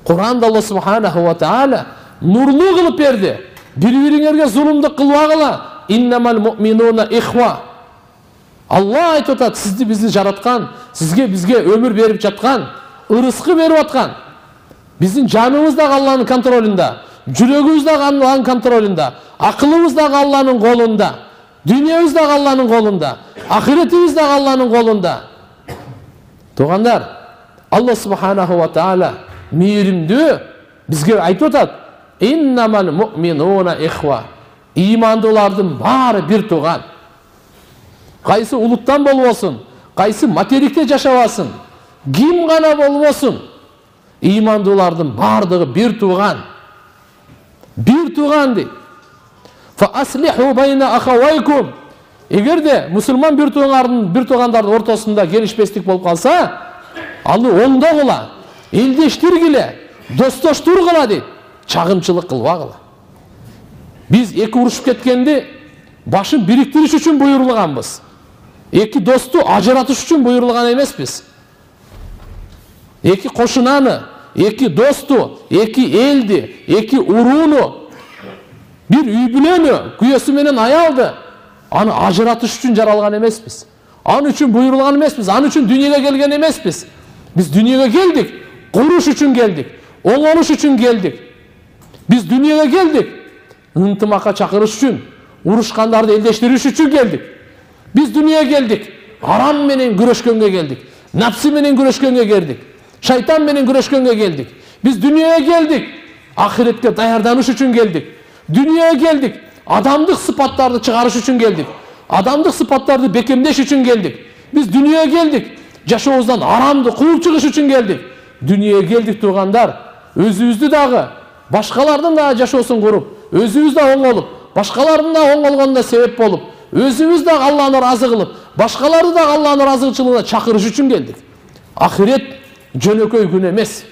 Kur'an'da Allah subhanahu wa ta'ala nurlu kılıp berdi. Bir-biringерге zulümdük kılbagıla. İnnemal mu'minuna ihva. Allah aytып атат, сізді бізді жаратқан, бізге өмір беріп жатқан, ырысқы беріп атқан. Біздің жанымыз да Алланың контролында, жүрегіміз да Алланың контролында, ақылымыз да Алланың қолында, дүниеміз да Алланың қолында, ақиретіміз да Алланың қолында. Туғандар, Алла субханаху ва таала мейірімді бізге айтып атат, иннамал муъминуна ихва. Имандылардың бары бір туған. Qaysı улуттан болбосун, qaysı материкте жашабасын, ким гана болбосун, имандуулардын бардыгы бир тууган. Бир тууган дейт. Фа аслиху байна ахавайкум. Эгерде мусулман бир туугандардын ортосунда келишпестик болуп калса, аны оңдогула, элдештиргиле, достоштургула дейт. Чагымчылык кылбагыла. Биз эки урушуп кеткенди башын бириктириш үчүн буйрулганбыз. Эки досту ажыратыш үчүн буйрулган эмеспиз. Эки кошунаны, эки досту, эки элди, эки урууну, бир үй бүлөнү, күйөөсү менен аялды аны ажыратыш үчүн жаралган эмеспиз. Аны үчүн буйрулган эмеспиз, аны үчүн дүйнөгө келген эмеспиз. Биз дүйнөгө келдик, куруш үчүн келдик, оңолуш үчүн келдик. Биз дүйнөгө келдик, ынтымакка чакырыш үчүн, урушкандарды элдештириш үчүн келдик. Биз дүйнөгө келдик, арам менен күрөшкөнгө келдик, напсы менен күрөшкөнгө келдик, шайтан менен күрөшкөнгө келдик. Биз дүйнөгө келдик, ахиретке даярданыш үчүн келдик. Дүйнөгө келдик, адамдык сыпаттарды чыгарыш үчүн келдик. Адамдык сыпаттарды бекемдеш үчүн келдик. Биз дүйнөгө келдик, жашообуздан арамды кууп чыгыш үчүн келдик. Дүйнөгө келдик тургандар, өзүбүздү дагы, башкалардын да жашоосун куруп, өзүбүз да оңолуп, башкалардын да оңолгонуна себеп болуп, өзүбүз да Алланы разы кылып, башкаларды да Алланын разычылыгына чакырыш үчүн келдик. Ахирет жөнөкөй күн эмес.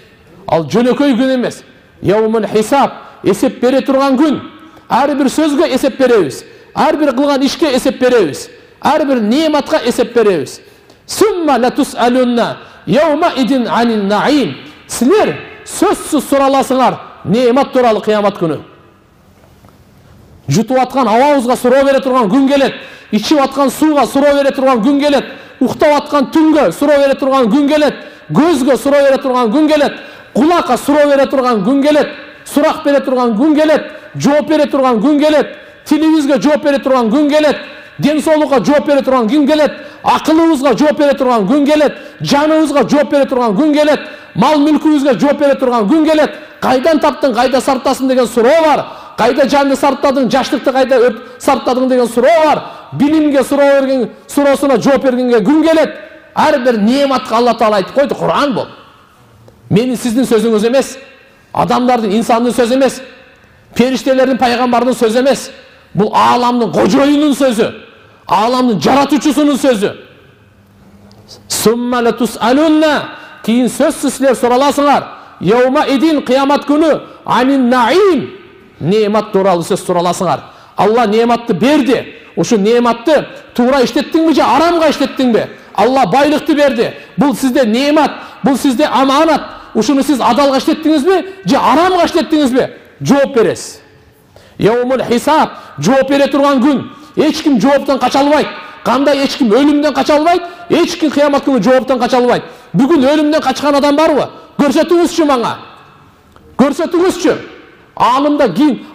Ал жөнөкөй күн эмес. Яумул хисаб, эсеп бере турган күн. Ар бир сөзгө эсеп беребиз. Ар бир кылган ишке эсеп беребиз. Ар бир неmatка эсеп беребиз. Сумма ла тусалунна яума идин анин наим. Силер сөзсүз сураласыңар немат тууралуу кыямат күнү. Jutуп аткан абабызга суроо бере турган күн келет. Ичип аткан сууга суроо бере турган күн келет. Уктап аткан түнгө суроо бере турган күн келет. Көзгө суроо бере турган күн келет. Кулакка суроо бере турган күн келет. Сурак бере турган күн келет. Жооп бере турган күн келет. Тилибизге жооп бере турган күн келет. Ден соолукка жооп бере турган күн келет. Акылыбызга жооп бере турган күн келет. Жаныбызга жооп бере турган күн келет. Мал мүлкүбүзгө жооп бере турган күн келет. Кайдан таптың, кайда сарптасың деген суроо бар. Кайда жанды сарптадың, жаштыкты кайда сарптадың деген суроо бар. Билимге суроо берген, суроосуна жооп бергенге күн келет. Ар бир неmatка Алла Таала айтып койду, Кур'ан бол. Менин сиздин сөзүңүз эмес, адамдардын, инсандын сөзү эмес, периштелердин, пайгамбардын сөзү эмес. Бул ааламдын кожоюнун сөзү, ааламдын жаратуучусунун сөзү. Сумма ла тусалунна, кийин сөзсүз силер сураласыңар. Яума идин, кыямат күнү, анин наим, немат тууралуу сөз сураласыңар. Алла нематты берди. Ошо нематты туура иштеттиңби же арамга иштеттиңби? Алла байлыкты берди. Бул сизде немат, бул сизде аманат. Ушуну сиз адалга иштеттиңизби же арамга иштеттиңизби? Жооп бересиз. Яумул хисаб, жооп бере турган күн. Эч ким жооптон кача албайт. Кандай эч ким өлүмдөн кача албайт, эч ким кыямат күнү жооптон кача албайт. Бүгүн өлүмдөн качкан адам барбы? Көрсөтүңүзчү мага. Көрсөтүңүзчү. Алымда ким?